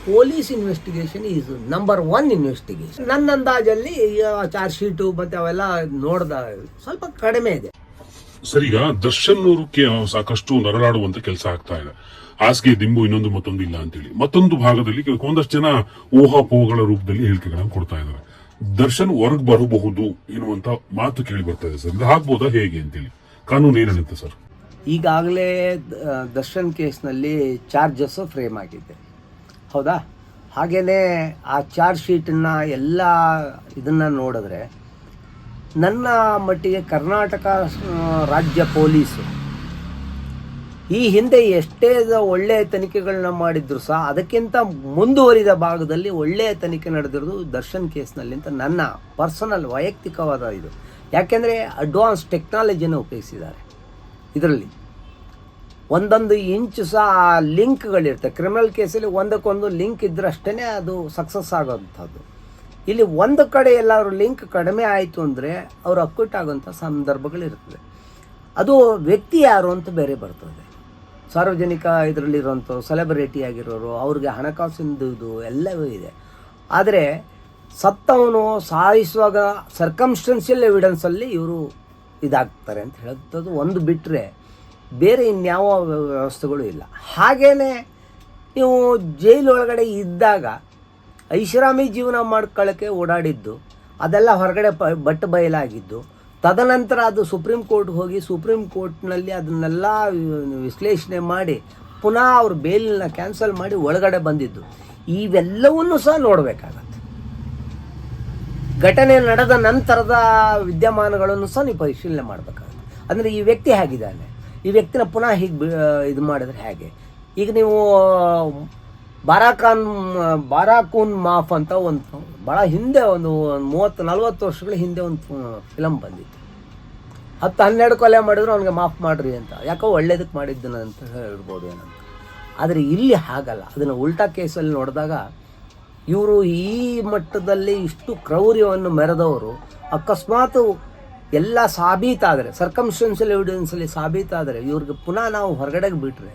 Police investigation is number 1 investigation. ನನ್ನ ಅಂದಾಜಲ್ಲಿ charge sheet ಮತ್ತೆ ಅವೆಲ್ಲ ನೋಡ್ದ ಸ್ವಲ್ಪ ಕಡಿಮೆ ಇದೆ. ಸರ್, ಈಗ ದರ್ಶನ್ ಅವರು ಸಾಕಷ್ಟು ನರಳಾಡುವಂತ ಕೆಲಸ ಆಗ್ತಾ ಇದೆ. ಹಾಸಿಗೆ ದಿಂಬು ಇನ್ನೊಂದು ಮತ್ತೊಂದು ಇಲ್ಲ ಅಂತೇಳಿ ಮತ್ತೊಂದು ಭಾಗದಲ್ಲಿ ಒಂದಷ್ಟು ಜನ ಊಹಾಪೋಹಗಳ ರೂಪದಲ್ಲಿ ಹೇಳಿಕೆಗಳನ್ನು ಕೊಡ್ತಾ ಇದ್ದಾರೆ. ದರ್ಶನ್ ಹೊರಗೆ ಬರಬಹುದು ಎನ್ನುವಂತ ಮಾತು ಕೇಳಿ ಬರ್ತಾ ಇದೆ ಸರ್. ಆಗ್ಬೋದಾ ಹೇಗೆ ಅಂತೇಳಿ ಕಾನೂನು ಏನ್ ಹೇಳುತ್ತೆ ಸರ್? ಈಗಾಗಲೇ ದರ್ಶನ್ ಕೇಸ್ನಲ್ಲಿ ಚಾರ್ಜಸ್ ಫ್ರೇಮ್ ಆಗಿದೆ, ಹೌದಾ? ಹಾಗೇನೆ ಆ ಚಾರ್ಜ್ ಶೀಟನ್ನ ಎಲ್ಲ ಇದನ್ನ ನೋಡಿದ್ರೆ ನನ್ನ ಮಟ್ಟಿಗೆ ಕರ್ನಾಟಕ ರಾಜ್ಯ ಪೊಲೀಸು ಈ ಹಿಂದೆ ಎಷ್ಟೇ ಒಳ್ಳೆಯ ತನಿಖೆಗಳನ್ನ ಮಾಡಿದ್ರು ಸಹ ಅದಕ್ಕಿಂತ ಮುಂದುವರಿದ ಭಾಗದಲ್ಲಿ ಒಳ್ಳೆಯ ತನಿಖೆ ನಡೆದಿರೋದು ದರ್ಶನ್ ಕೇಸ್ನಲ್ಲಿ ಅಂತ ನನ್ನ ಪರ್ಸನಲ್ ವೈಯಕ್ತಿಕವಾದ ಇದು. ಯಾಕೆಂದರೆ ಅಡ್ವಾನ್ಸ್ ಟೆಕ್ನಾಲಜಿಯನ್ನು ಉಪಯೋಗಿಸಿದ್ದಾರೆ. ಇದರಲ್ಲಿ ಒಂದೊಂದು ಇಂಚು ಸಹ ಲಿಂಕ್ಗಳಿರ್ತವೆ. ಕ್ರಿಮಿನಲ್ ಕೇಸಲ್ಲಿ ಒಂದಕ್ಕೊಂದು ಲಿಂಕ್ ಇದ್ರಷ್ಟೇ ಅದು ಸಕ್ಸಸ್ ಆಗೋವಂಥದ್ದು. ಇಲ್ಲಿ ಒಂದು ಕಡೆ ಎಲ್ಲಾದರೂ ಲಿಂಕ್ ಕಡಿಮೆ ಆಯಿತು ಅಂದರೆ ಅವರು ಅಕ್ವಿಟ್ ಆಗೋಂಥ ಸಂದರ್ಭಗಳಿರ್ತದೆ. ಅದು ವ್ಯಕ್ತಿ ಯಾರು ಅಂತ ಬೇರೆ ಬರ್ತದೆ. ಸಾರ್ವಜನಿಕ ಇದರಲ್ಲಿರುವಂಥ ಸೆಲೆಬ್ರಿಟಿ ಆಗಿರೋರು, ಅವ್ರಿಗೆ ಹಣಕಾಸಿಂದು ಇದು ಎಲ್ಲವೂ ಇದೆ. ಆದರೆ ಸತ್ತವನು ಸಾಯಿಸುವಾಗ ಸರ್ಕಮ್ಸ್ಟೆನ್ಷಿಯಲ್ ಎವಿಡೆನ್ಸಲ್ಲಿ ಇವರು ಇದಾಗ್ತಾರೆ ಅಂತ ಹೇಳೋದು ಒಂದು ಬಿಟ್ಟರೆ ಬೇರೆ ಇನ್ಯಾವ ವ್ಯವಸ್ಥೆಗಳು ಇಲ್ಲ. ಹಾಗೇ ನೀವು ಜೈಲೊಳಗಡೆ ಇದ್ದಾಗ ಐಷಾರಾಮಿ ಜೀವನ ಮಾಡ್ಕೊಳ್ಳೋಕ್ಕೆ ಓಡಾಡಿದ್ದು ಅದೆಲ್ಲ ಹೊರಗಡೆ ಬಟ್ಟು ಬಯಲಾಗಿದ್ದು, ತದನಂತರ ಅದು ಸುಪ್ರೀಂ ಕೋರ್ಟ್ ಹೋಗಿ ಸುಪ್ರೀಂ ಕೋರ್ಟ್ನಲ್ಲಿ ಅದನ್ನೆಲ್ಲ ವಿಶ್ಲೇಷಣೆ ಮಾಡಿ ಪುನಃ ಅವ್ರ ಬೇಲನ್ನ ಕ್ಯಾನ್ಸಲ್ ಮಾಡಿ ಒಳಗಡೆ ಬಂದಿದ್ದು, ಇವೆಲ್ಲವನ್ನೂ ಸಹ ನೋಡಬೇಕಾಗತ್ತೆ. ಘಟನೆ ನಡೆದ ನಂತರದ ವಿದ್ಯಮಾನಗಳನ್ನು ಸಹ ನೀವು ಪರಿಶೀಲನೆ ಮಾಡಬೇಕಾಗುತ್ತೆ. ಅಂದರೆ ಈ ವ್ಯಕ್ತಿ ಹೇಗಿದ್ದಾನೆ, ಈ ವ್ಯಕ್ತಿನ ಪುನಃ ಹೀಗೆ ಇದು ಮಾಡಿದ್ರೆ ಹೇಗೆ. ಈಗ ನೀವು ಬಾರಾಕೂನ್ ಮಾಫ್ ಅಂತ ಒಂದು ಭಾಳ ಹಿಂದೆ ಒಂದು 30-40 ವರ್ಷಗಳ ಹಿಂದೆ ಒಂದು ಫಿಲಮ್ ಬಂದಿತ್ತು. 10-12 ಕೊಲೆ ಮಾಡಿದ್ರು ಅವ್ನಿಗೆ ಮಾಫ್ ಮಾಡ್ರಿ ಅಂತ, ಯಾಕೋ ಒಳ್ಳೇದಕ್ಕೆ ಮಾಡಿದ್ದನ ಅಂತ ಹೇಳ್ಬೋದು ಏನಂತ. ಆದರೆ ಇಲ್ಲಿ ಹಾಗಲ್ಲ. ಅದನ್ನು ಉಲ್ಟಾ ಕೇಸಲ್ಲಿ ನೋಡಿದಾಗ ಇವರು ಈ ಮಟ್ಟದಲ್ಲಿ ಇಷ್ಟು ಕ್ರೌರ್ಯವನ್ನು ಮೆರೆದವರು ಅಕಸ್ಮಾತ್ ಎಲ್ಲ ಸಾಬೀತಾದರೆ, ಸರ್ಕಮ್ಸ್ಟೆನ್ಷಿಯಲ್ ಎವಿಡೆನ್ಸಲ್ಲಿ ಸಾಬೀತಾದರೆ ಇವ್ರಿಗೆ ಪುನಃ ನಾವು ಹೊರಗಡೆಗೆ ಬಿಟ್ಟರೆ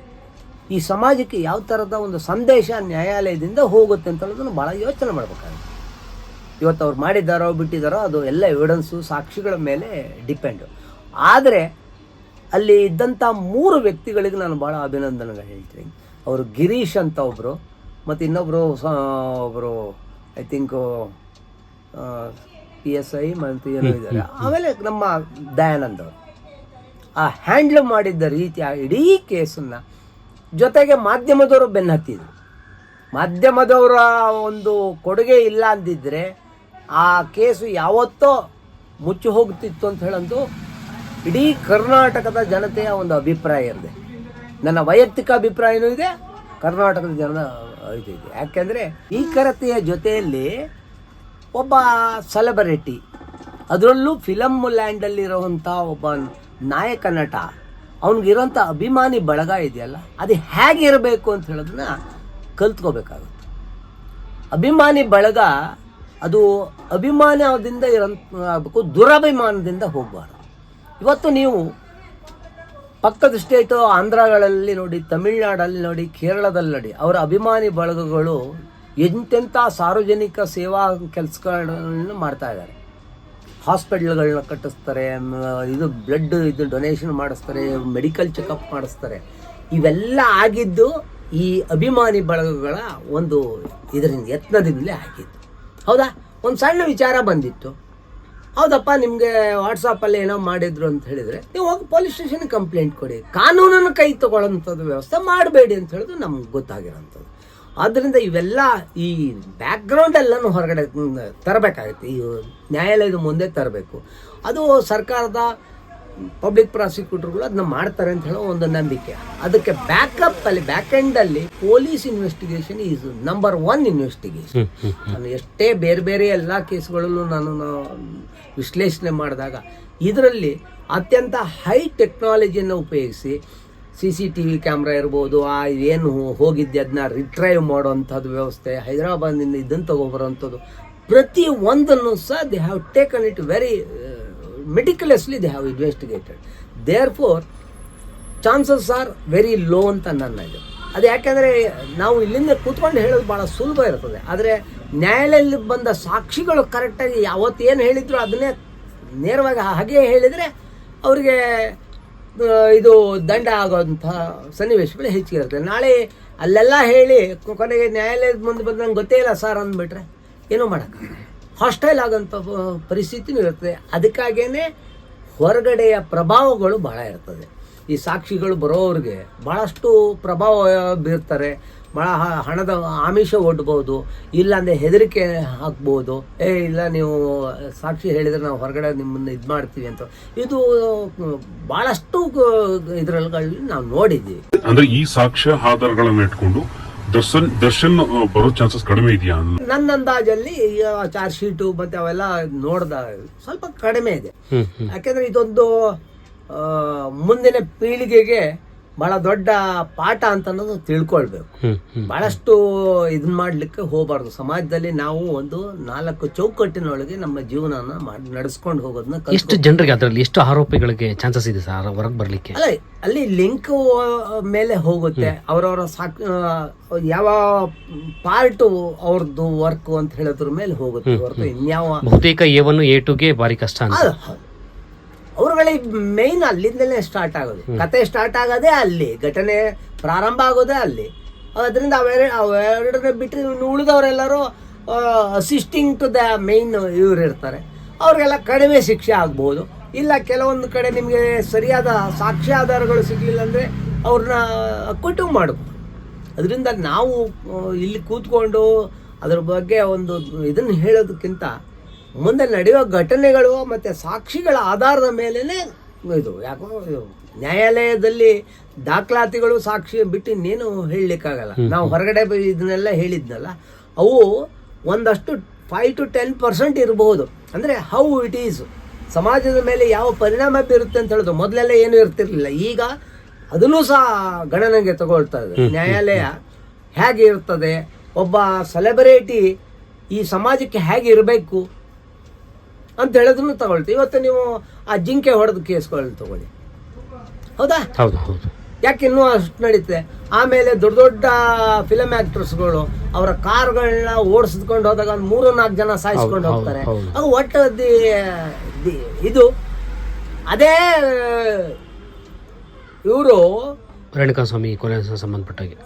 ಈ ಸಮಾಜಕ್ಕೆ ಯಾವ ಥರದ ಒಂದು ಸಂದೇಶ ನ್ಯಾಯಾಲಯದಿಂದ ಹೋಗುತ್ತೆ ಅಂತ ಹೇಳೋದನ್ನು ಭಾಳ ಯೋಚನೆ ಮಾಡಬೇಕಾಗುತ್ತೆ. ಇವತ್ತು ಅವ್ರು ಮಾಡಿದ್ದಾರೋ ಬಿಟ್ಟಿದ್ದಾರೋ ಅದು ಎಲ್ಲ ಎವಿಡೆನ್ಸು ಸಾಕ್ಷಿಗಳ ಮೇಲೆ ಡಿಪೆಂಡು. ಆದರೆ ಅಲ್ಲಿ ಇದ್ದಂಥ 3 ವ್ಯಕ್ತಿಗಳಿಗೆ ನಾನು ಭಾಳ ಅಭಿನಂದನೆಗಳು ಹೇಳ್ತೀನಿ. ಅವರು ಗಿರೀಶ್ ಅಂತ ಒಬ್ಬರು, ಮತ್ತು ಇನ್ನೊಬ್ಬರು ಐ ಥಿಂಕು PSI ಮತ್ತು ಏನೋ ಇದ್ದಾರೆ. ಆಮೇಲೆ ನಮ್ಮ ದಯಾನಂದ್ ಅವರು ಆ ಹ್ಯಾಂಡ್ಲ್ ಮಾಡಿದ್ದ ರೀತಿ ಆ ಇಡೀ ಕೇಸನ್ನು, ಜೊತೆಗೆ ಮಾಧ್ಯಮದವರು ಬೆನ್ನು ಹತ್ತಿದ್ರು. ಮಾಧ್ಯಮದವರ ಒಂದು ಕೊಡುಗೆ ಇಲ್ಲ ಅಂದಿದ್ದರೆ ಆ ಕೇಸು ಯಾವತ್ತೋ ಮುಚ್ಚಿ ಹೋಗ್ತಿತ್ತು ಅಂತ ಹೇಳಂದು ಇಡೀ ಕರ್ನಾಟಕದ ಜನತೆಯ ಒಂದು ಅಭಿಪ್ರಾಯ ಇದೆ. ನನ್ನ ವೈಯಕ್ತಿಕ ಅಭಿಪ್ರಾಯನೂ ಇದೆ, ಕರ್ನಾಟಕದ ಜನರ ಇದು ಇದೆ. ಯಾಕೆಂದರೆ ಈ ಕರತೆಯ ಜೊತೆಯಲ್ಲಿ ಒಬ್ಬ ಸೆಲೆಬ್ರಿಟಿ, ಅದರಲ್ಲೂ ಫಿಲಮ್ ಲ್ಯಾಂಡಲ್ಲಿರುವಂಥ ಒಬ್ಬ ನಾಯಕ ನಟ, ಅವನಿಗಿರೋಂಥ ಅಭಿಮಾನಿ ಬಳಗ ಇದೆಯಲ್ಲ, ಅದು ಹೇಗಿರಬೇಕು ಅಂತ ಹೇಳೋದನ್ನ ಕಲ್ತ್ಕೋಬೇಕಾಗುತ್ತೆ. ಅಭಿಮಾನಿ ಬಳಗ ಅದು ಅಭಿಮಾನದಿಂದ ಆಗಬೇಕು, ದುರಭಿಮಾನದಿಂದ ಹೋಗಬಾರ್ದು. ಇವತ್ತು ನೀವು ಪಕ್ಕದ ಸ್ಟೇಟು ಆಂಧ್ರಗಳಲ್ಲಿ ನೋಡಿ, ತಮಿಳುನಾಡಲ್ಲಿ ನೋಡಿ, ಕೇರಳದಲ್ಲಿ ನೋಡಿ, ಅವರ ಅಭಿಮಾನಿ ಬಳಗಗಳು ಎಂತೆಂಥ ಸಾರ್ವಜನಿಕ ಸೇವಾ ಕೆಲಸಗಳನ್ನು ಮಾಡ್ತಾ ಇದ್ದಾರೆ. ಹಾಸ್ಪಿಟ್ಲ್ಗಳನ್ನ ಕಟ್ಟಿಸ್ತಾರೆ, ಇದು ಬ್ಲಡ್ ಇದು ಡೊನೇಷನ್ ಮಾಡಿಸ್ತಾರೆ, ಮೆಡಿಕಲ್ ಚೆಕಪ್ ಮಾಡಿಸ್ತಾರೆ. ಇವೆಲ್ಲ ಆಗಿದ್ದು ಈ ಅಭಿಮಾನಿ ಬಳಗಗಳ ಒಂದು ಇದರಿಂದ ಯತ್ನದಿಂದಲೇ ಆಗಿದ್ದು, ಹೌದಾ? ಒಂದು ಸಣ್ಣ ವಿಚಾರ ಬಂದಿತ್ತು, ಹೌದಪ್ಪ ನಿಮಗೆ ವಾಟ್ಸಪ್ಪಲ್ಲಿ ಏನೋ ಮಾಡಿದ್ರು ಅಂತ ಹೇಳಿದರೆ ನೀವು ಹೋಗಿ ಪೊಲೀಸ್ ಸ್ಟೇಷನ್ಗೆ ಕಂಪ್ಲೇಂಟ್ ಕೊಡಿ, ಕಾನೂನನ್ನು ಕೈ ತಗೊಳ್ಳೋಂಥದ್ದು ವ್ಯವಸ್ಥೆ ಮಾಡಬೇಡಿ ಅಂತ ಹೇಳೋದು ನಮ್ಗೆ ಗೊತ್ತಾಗಿರೋಂಥದ್ದು. ಆದ್ದರಿಂದ ಇವೆಲ್ಲ ಈ ಬ್ಯಾಕ್ಗ್ರೌಂಡ್ ಎಲ್ಲನೂ ಹೊರಗಡೆ ತರಬೇಕಾಗುತ್ತೆ, ಈ ನ್ಯಾಯಾಲಯದ ಮುಂದೆ ತರಬೇಕು. ಅದು ಸರ್ಕಾರದ ಪಬ್ಲಿಕ್ ಪ್ರಾಸಿಕ್ಯೂಟರ್ಗಳು ಅದನ್ನ ಮಾಡ್ತಾರೆ ಅಂತ ಹೇಳೋ ಒಂದು ನಂಬಿಕೆ. ಅದಕ್ಕೆ ಬ್ಯಾಕಪ್ಪಲ್ಲಿ ಬ್ಯಾಕೆಂಡಲ್ಲಿ police investigation is number 1 investigation. ನಾನು ಎಷ್ಟೇ ಬೇರೆ ಬೇರೆ ಎಲ್ಲ ಕೇಸ್ಗಳಲ್ಲೂ ನಾನು ವಿಶ್ಲೇಷಣೆ ಮಾಡಿದಾಗ ಇದರಲ್ಲಿ ಅತ್ಯಂತ ಹೈ ಟೆಕ್ನಾಲಜಿಯನ್ನು ಉಪಯೋಗಿಸಿ CCTV ಕ್ಯಾಮ್ರಾ ಇರ್ಬೋದು, ಏನು ಹೋಗಿದ್ದೆ ಅದನ್ನ ರಿಟ್ರೈವ್ ಮಾಡೋವಂಥದ್ದು ವ್ಯವಸ್ಥೆ, ಹೈದರಾಬಾದ್ನಿಂದ ಇದನ್ನು ತಗೊಬರೋವಂಥದ್ದು ಪ್ರತಿ ಒಂದನ್ನು ಸಹ they have taken it very meticulously, they have investigated. Therefore chances are very low ಅಂತ ನನ್ನ ಇದು. ಅದು ಯಾಕೆಂದರೆ ನಾವು ಇಲ್ಲಿಂದ ಕೂತ್ಕೊಂಡು ಹೇಳೋದು ಭಾಳ ಸುಲಭ ಇರ್ತದೆ. ಆದರೆ ನ್ಯಾಯಾಲಯದಲ್ಲಿ ಬಂದ ಸಾಕ್ಷಿಗಳು ಕರೆಕ್ಟಾಗಿ ಯಾವತ್ತು ಏನು ಹೇಳಿದ್ರು ಅದನ್ನೇ ನೇರವಾಗಿ ಹಾಗೆ ಹೇಳಿದರೆ ಅವರಿಗೆ ಇದು ದಂಡ ಆಗೋಂಥ ಸನ್ನಿವೇಶಗಳು ಹೆಚ್ಚಿಗೆ ಇರ್ತದೆ. ನಾಳೆ ಅಲ್ಲೆಲ್ಲ ಹೇಳಿ ಕೊನೆಗೆ ನ್ಯಾಯಾಲಯದ ಮುಂದೆ ಬಂದು ನಂಗೆ ಗೊತ್ತೇ ಇಲ್ಲ ಸರ್ ಅಂದ್ಬಿಟ್ರೆ ಏನೂ ಮಾಡೋಕ್ಕಾಗಲ್ಲ. ಹಾಸ್ಟೈಲ್ ಆಗೋಂಥ ಪರಿಸ್ಥಿತಿನೂ ಇರ್ತದೆ. ಅದಕ್ಕಾಗೇ ಹೊರಗಡೆಯ ಪ್ರಭಾವಗಳು ಭಾಳ ಇರ್ತದೆ. ಈ ಸಾಕ್ಷಿಗಳು ಬರೋವ್ರಿಗೆ ಭಾಳಷ್ಟು ಪ್ರಭಾವ ಬೀರ್ತಾರೆ. ಭಾಳ ಹಣದ ಆಮಿಷ ಒಡ್ಬೋದು, ಇಲ್ಲಾಂದರೆ ಹೆದರಿಕೆ ಹಾಕ್ಬೋದು. ಇಲ್ಲ ನೀವು ಸಾಕ್ಷಿ ಹೇಳಿದರೆ ನಾವು ಹೊರಗಡೆ ನಿಮ್ಮನ್ನು ಇದು ಮಾಡ್ತೀವಿ ಅಂತ. ಇದು ಭಾಳಷ್ಟು ಇದರಲ್ಲಿ ನಾವು ನೋಡಿದ್ದೀವಿ. ಅಂದರೆ ಈ ಸಾಕ್ಷ್ಯ ಆಧಾರಗಳನ್ನು ಇಟ್ಕೊಂಡು ದರ್ಶನ್ ಬರೋ ಚಾನ್ಸಸ್ ಕಡಿಮೆ ಇದೆಯಾ? ನನ್ನ ಅಂದಾಜಲ್ಲಿ ಚಾರ್ಜ್ ಶೀಟು ಮತ್ತೆ ಅವೆಲ್ಲ ನೋಡ್ದ ಸ್ವಲ್ಪ ಕಡಿಮೆ ಇದೆ. ಯಾಕೆಂದ್ರೆ ಇದೊಂದು ಮುಂದಿನ ಪೀಳಿಗೆಗೆ ಬಹಳ ದೊಡ್ಡ ಪಾಠ ಅಂತ ಅನ್ನೋದು ತಿಳ್ಕೊಳ್ಬೇಕು. ಬಹಳಷ್ಟು ಇದನ್ನ ಮಾಡ್ಲಿಕ್ಕೆ ಹೋಗಬಾರ್ದು. ಸಮಾಜದಲ್ಲಿ ನಾವು ಒಂದು 4 ಚೌಕಟ್ಟಿನೊಳಗೆ ನಮ್ಮ ಜೀವನನ ನಡೆಸ್ಕೊಂಡು ಹೋಗೋದನ್ನ ಎಷ್ಟು ಜನರಿಗೆ ಅದರಲ್ಲಿ ಎಷ್ಟು ಆರೋಪಿಗಳಿಗೆ ಚಾನ್ಸಸ್ ಇದೆ ಸರ್ ಹೊರಗೆ ಬರ್ಲಿಕ್ಕೆ? ಅಲ್ಲ, ಅಲ್ಲಿ ಲಿಂಕ್ ಮೇಲೆ ಹೋಗುತ್ತೆ. ಅವರವರ ಯಾವ ಪಾರ್ಟ್ ಅವ್ರದ್ದು ವರ್ಕ್ ಅಂತ ಹೇಳೋದ್ರ ಮೇಲೆ ಹೋಗುತ್ತೆ ಹೊರತು ಇನ್ಯಾವ ಬಹುತೇಕ A1 A2ಗೆ ಭಾರಿ ಕಷ್ಟ ಅಂತ. ಅವ್ರುಗಳಿಗೆ ಮೇಯ್ನ್ ಅಲ್ಲಿಂದಲೇ ಸ್ಟಾರ್ಟ್ ಆಗೋದು. ಕತೆ ಸ್ಟಾರ್ಟ್ ಆಗೋದೇ ಅಲ್ಲಿ, ಘಟನೆ ಪ್ರಾರಂಭ ಆಗೋದೇ ಅಲ್ಲಿ. ಅದರಿಂದ ಅವೆರಡನ್ನ ಬಿಟ್ಟರೆ ಉಳಿದವರೆಲ್ಲರೂ ಅಸಿಸ್ಟಿಂಗ್ ಟು ದ ಮೇಯ್ನ್ ಇವ್ರು ಇರ್ತಾರೆ. ಅವ್ರಿಗೆಲ್ಲ ಕಡಿಮೆ ಶಿಕ್ಷೆ ಆಗ್ಬೋದು. ಇಲ್ಲ ಕೆಲವೊಂದು ಕಡೆ ನಿಮಗೆ ಸರಿಯಾದ ಸಾಕ್ಷ್ಯಾಧಾರಗಳು ಸಿಗಲಿಲ್ಲ ಅಂದರೆ ಅವ್ರನ್ನ ಅಕ್ವಿಟು ಮಾಡ್ಬೋದು. ಅದರಿಂದ ನಾವು ಇಲ್ಲಿ ಕೂತ್ಕೊಂಡು ಅದ್ರ ಬಗ್ಗೆ ಒಂದು ಇದನ್ನು ಹೇಳೋದಕ್ಕಿಂತ ಮುಂದೆ ನಡೆಯುವ ಘಟನೆಗಳು ಮತ್ತು ಸಾಕ್ಷಿಗಳ ಆಧಾರದ ಮೇಲೇ ಇದು. ಯಾಕೋ ನ್ಯಾಯಾಲಯದಲ್ಲಿ ದಾಖಲಾತಿಗಳು ಸಾಕ್ಷಿ ಬಿಟ್ಟು ಇನ್ನೇನು ಹೇಳಲಿಕ್ಕಾಗಲ್ಲ. ನಾವು ಹೊರಗಡೆ ಇದನ್ನೆಲ್ಲ ಹೇಳಿದ್ನಲ್ಲ, ಅವು ಒಂದಷ್ಟು 5 to 10% ಇರಬಹುದು. ಅಂದರೆ ಹೌ ಇಟ್ ಈಸ್, ಸಮಾಜದ ಮೇಲೆ ಯಾವ ಪರಿಣಾಮ ಬೀರುತ್ತೆ ಅಂತ ಹೇಳೋದು. ಮೊದಲೆಲ್ಲ ಏನೂ ಇರ್ತಿರ್ಲಿಲ್ಲ, ಈಗ ಅದನ್ನೂ ಸಹ ಗಣನೆಗೆ ತಗೊಳ್ತಾ ಇದೆ. ನ್ಯಾಯಾಲಯ ಹೇಗೆ ಇರ್ತದೆ, ಒಬ್ಬ ಸೆಲೆಬ್ರಿಟಿ ಈ ಸಮಾಜಕ್ಕೆ ಹೇಗೆ ಇರಬೇಕು ಅಂತ ಹೇಳೋದನ್ನು ತಗೊಳ್ತೀವಿ. ಇವತ್ತು ನೀವು ಆ ಜಿಂಕೆ ಹೊಡೆದ ಕೇಸ್ಗಳನ್ನ ತಗೊಳ್ಳಿ, ಹೌದಾ? ಹೌದು ಹೌದು. ಯಾಕೆ ಇನ್ನೂ ಅಷ್ಟು ನಡೀತೆ. ಆಮೇಲೆ ದೊಡ್ಡ ದೊಡ್ಡ ಫಿಲಮ್ ಆಕ್ಟರ್ಸ್ಗಳು ಅವರ ಕಾರ್ಗಳನ್ನ ಓಡಿಸ್ಕೊಂಡು ಹೋದಾಗ ಒಂದು 3-4 ಜನ ಸಾಯಿಸ್ಕೊಂಡು ಹೋಗ್ತಾರೆ. ಅದು ಒಟ್ಟು ಇದು ಅದೇ ಇವರು ರೇಣುಕಾಸ್ವಾಮಿ ಕೊಲೆ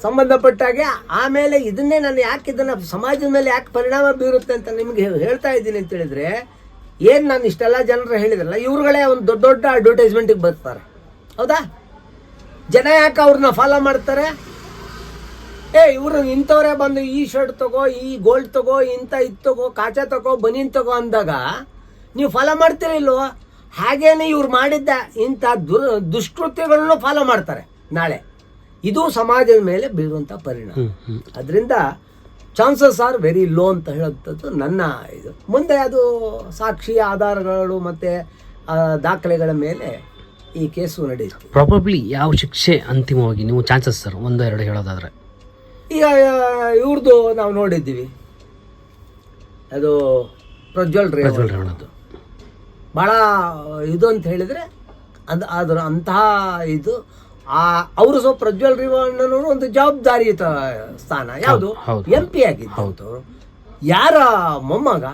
ಸಂಬಂಧಪಟ್ಟಾಗೆ. ಆಮೇಲೆ ಇದನ್ನೇ ನಾನು ಯಾಕೆ ಇದನ್ನ ಸಮಾಜದ ಮೇಲೆ ಯಾಕೆ ಪರಿಣಾಮ ಬೀರುತ್ತೆ ಅಂತ ನಿಮ್ಗೆ ಹೇಳ್ತಾ ಇದ್ದೀನಿ ಅಂತ ಹೇಳಿದ್ರೆ, ಏನು ನಾನು ಇಷ್ಟೆಲ್ಲ ಜನರು ಹೇಳಿದ್ರಲ್ಲ, ಇವ್ರುಗಳೇ ಒಂದು ದೊಡ್ಡ ದೊಡ್ಡ ಅಡ್ವರ್ಟೈಸ್ಮೆಂಟಿಗೆ ಬರ್ತಾರೆ, ಹೌದಾ? ಜನ ಯಾಕೆ ಅವ್ರನ್ನ ಫಾಲೋ ಮಾಡ್ತಾರೆ? ಇವರು ಇಂಥವ್ರೇ ಬಂದು ಈ ಶರ್ಟ್ ತಗೋ, ಈ ಗೋಲ್ಡ್ ತಗೋ, ಇಂಥ ಇದು ತಗೋ, ಕಾಚಾ ತಗೋ, ಬನೀನ್ ತಗೋ ಅಂದಾಗ ನೀವು ಫಾಲೋ ಮಾಡ್ತೀರಿಲ್ವೋ? ಹಾಗೇನೆ ಇವ್ರು ಮಾಡಿದ್ದ ಇಂಥ ದುಷ್ಕೃತ್ಯಗಳನ್ನು ಫಾಲೋ ಮಾಡ್ತಾರೆ ನಾಳೆ. ಇದು ಸಮಾಜದ ಮೇಲೆ ಬೀರುವಂಥ ಪರಿಣಾಮ. ಅದರಿಂದ ಚಾನ್ಸಸ್ ಆರ್ ವೆರಿ ಲೋ ಅಂತ ಹೇಳೋಂಥದ್ದು ನನ್ನ ಇದು. ಮುಂದೆ ಅದು ಸಾಕ್ಷಿ ಆಧಾರಗಳು ಮತ್ತು ದಾಖಲೆಗಳ ಮೇಲೆ ಈ ಕೇಸು ನಡೆಯುತ್ತೆ. ಪ್ರಾಬಬ್ಲಿ ಯಾವ ಶಿಕ್ಷೆ ಅಂತಿಮವಾಗಿ ನೀವು ಚಾನ್ಸಸ್ ಸರ್ 1-2 ಹೇಳೋದಾದ್ರೆ? ಈಗ ಇವ್ರದ್ದು ನಾವು ನೋಡಿದ್ದೀವಿ, ಅದು ಪ್ರಜ್ವಲ್ ರೇವಣ್ಣದು ಭಾಳ ಇದು ಅಂತ ಹೇಳಿದರೆ ಅದ್ರ ಅಂತಹ ಇದು. ಅವರು ಸ್ವಲ್ಪ ಪ್ರಜ್ವಲ್ ರೇವಣ್ಣನವರು ಒಂದು ಜವಾಬ್ದಾರಿಯುತ ಸ್ಥಾನ, ಯಾವುದು MP ಆಗಿದ್ದು, ಯಾರ ಮೊಮ್ಮಗ,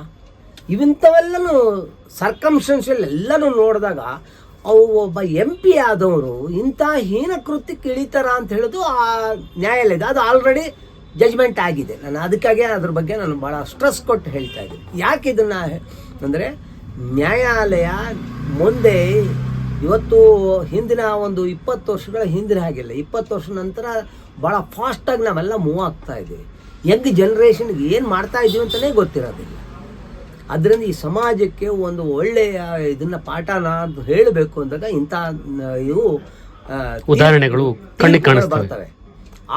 ಇವಂಥವೆಲ್ಲನೂ ಸರ್ಕಮ್ಸ್ಟೆನ್ಷಿಯಲ್ ಎಲ್ಲನೂ ನೋಡಿದಾಗ ಅವು ಒಬ್ಬ MP ಆದವರು ಇಂಥ ಹೀನ ಕೃತ್ಯಕ್ಕೆ ಇಳಿತಾರ ಅಂತ ಹೇಳೋದು ಆ ನ್ಯಾಯಾಲಯದ ಅದು ಆಲ್ರೆಡಿ ಜಜ್ಮೆಂಟ್ ಆಗಿದೆ. ನಾನು ಅದಕ್ಕಾಗಿ ಅದ್ರ ಬಗ್ಗೆ ನಾನು ಭಾಳ ಸ್ಟ್ರೆಸ್ ಕೊಟ್ಟು ಹೇಳ್ತಾ ಇದ್ದೀನಿ. ಯಾಕೆ ಇದನ್ನು ಅಂದರೆ ನ್ಯಾಯಾಲಯ ಮುಂದೆ ಇವತ್ತು ಹಿಂದಿನ ಒಂದು 20 ವರ್ಷಗಳ ಹಿಂದಿನ ಹಾಗಿಲ್ಲ, 20 ವರ್ಷ ನಂತರ ಭಾಳ ಫಾಸ್ಟಾಗಿ ನಾವೆಲ್ಲ ಮೂವ್ ಆಗ್ತಾ ಇದ್ದೀವಿ. ಯಂಗ್ ಜನ್ರೇಷನ್ಗೆ ಏನು ಮಾಡ್ತಾ ಇದ್ದೀವಿ ಅಂತಲೇ ಗೊತ್ತಿರೋದಿಲ್ಲ. ಅದರಿಂದ ಈ ಸಮಾಜಕ್ಕೆ ಒಂದು ಒಳ್ಳೆಯ ಇದನ್ನ ಪಾಠನ ಹೇಳಬೇಕು ಅಂದಾಗ ಇಂಥ ಇವು ಉದಾಹರಣೆಗಳು ಕಣ್ಣಿಗೆ ಕಾಣಿಸ್ತವೆ.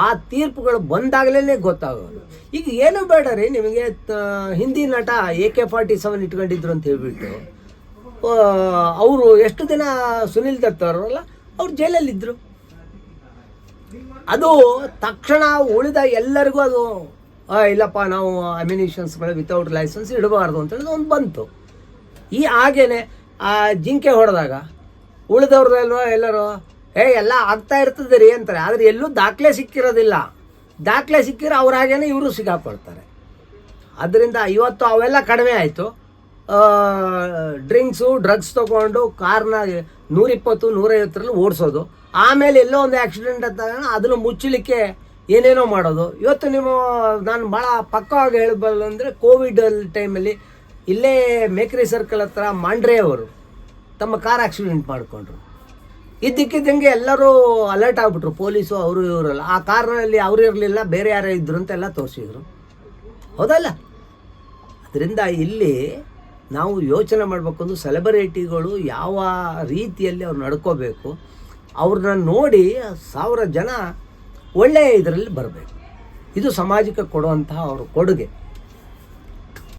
ಆ ತೀರ್ಪುಗಳು ಬಂದಾಗಲೇ ಗೊತ್ತಾಗೋದು. ಈಗ ಏನು ಬೇಡ ರೀ ನಿಮಗೆ, ಹಿಂದಿ ನಟ AK-47 ಇಟ್ಕೊಂಡಿದ್ರು ಅಂತ ಹೇಳ್ಬಿಟ್ಟು ಅವರು ಎಷ್ಟು ದಿನ ಸುನಿಲ್ ದತ್ ಅವರಲ್ಲ ಅವ್ರು ಜೈಲಲ್ಲಿದ್ದರು. ಅದು ತಕ್ಷಣ ಉಳಿದ ಎಲ್ಲರಿಗೂ ಅದು ಇಲ್ಲಪ್ಪ ನಾವು ಅಮ್ಯುನಿಷನ್ಸ್ಗಳು ವಿತೌಟ್ ಲೈಸೆನ್ಸ್ ಇಡಬಾರ್ದು ಅಂತ ಹೇಳೋದು ಒಂದು ಬಂತು. ಈ ಹಾಗೇನೆ ಆ ಜಿಂಕೆ ಹೊಡೆದಾಗ ಉಳಿದವ್ರದಲ್ವ ಎಲ್ಲರೂ ಎಲ್ಲ ಆಗ್ತಾ ಇರ್ತದೆ ರೀ ಅಂತಾರೆ. ಆದರೆ ಎಲ್ಲೂ ದಾಖಲೆ ಸಿಕ್ಕಿರೋದಿಲ್ಲ. ದಾಖಲೆ ಸಿಕ್ಕಿದ್ರೆ ಅವ್ರ ಹಾಗೇನೆ ಇವರು ಸಿಗಾಕೊಳ್ತಾರೆ. ಅದರಿಂದ ಇವತ್ತು ಅವೆಲ್ಲ ಕಡಿಮೆ ಆಯಿತು. ಡ್ರಿಂಕ್ಸು ಡ್ರಗ್ಸ್ ತೊಗೊಂಡು ಕಾರ್ನ 120-150ರಲ್ಲಿ ಓಡಿಸೋದು, ಆಮೇಲೆ ಎಲ್ಲೋ ಒಂದು ಆಕ್ಸಿಡೆಂಟ್ ಅಂತ ಅದನ್ನು ಮುಚ್ಚಲಿಕ್ಕೆ ಏನೇನೋ ಮಾಡೋದು. ಇವತ್ತು ನಾನು ಭಾಳ ಪಕ್ಕವಾಗಿ ಹೇಳಬಲ್ಲ ಅಂದರೆ ಕೋವಿಡ್ ಟೈಮಲ್ಲಿ ಇಲ್ಲೇ ಮೇಕ್ರಿ ಸರ್ಕಲ್ ಹತ್ರ ಮಾಂಡ್ರೆ ಅವರು ತಮ್ಮ ಕಾರ್ ಆಕ್ಸಿಡೆಂಟ್ ಮಾಡಿಕೊಂಡ್ರು. ಇದ್ದಕ್ಕಿದ್ದಂಗೆ ಎಲ್ಲರೂ ಅಲರ್ಟ್ ಆಗಿಬಿಟ್ರು, ಪೊಲೀಸು ಅವರು ಇವರೆಲ್ಲ. ಆ ಕಾರ್ನಲ್ಲಿ ಅವರು ಇರಲಿಲ್ಲ, ಬೇರೆ ಯಾರೋ ಇದ್ರು ಅಂತೆಲ್ಲ ತೋರಿಸಿದ್ರು. ಹೌದಲ್ಲ? ಅದರಿಂದ ಇಲ್ಲಿ ನಾವು ಯೋಚನೆ ಮಾಡಬೇಕಂದು ಸೆಲೆಬ್ರಿಟಿಗಳು ಯಾವ ರೀತಿಯಲ್ಲಿ ಅವ್ರು ನಡ್ಕೋಬೇಕು, ಅವ್ರನ್ನ ನೋಡಿ 1000 ಜನ ಒಳ್ಳೆಯ ಇದರಲ್ಲಿ ಬರಬೇಕು. ಇದು ಸಮಾಜಕ್ಕೆ ಕೊಡುವಂತಹ ಅವ್ರ ಕೊಡುಗೆ.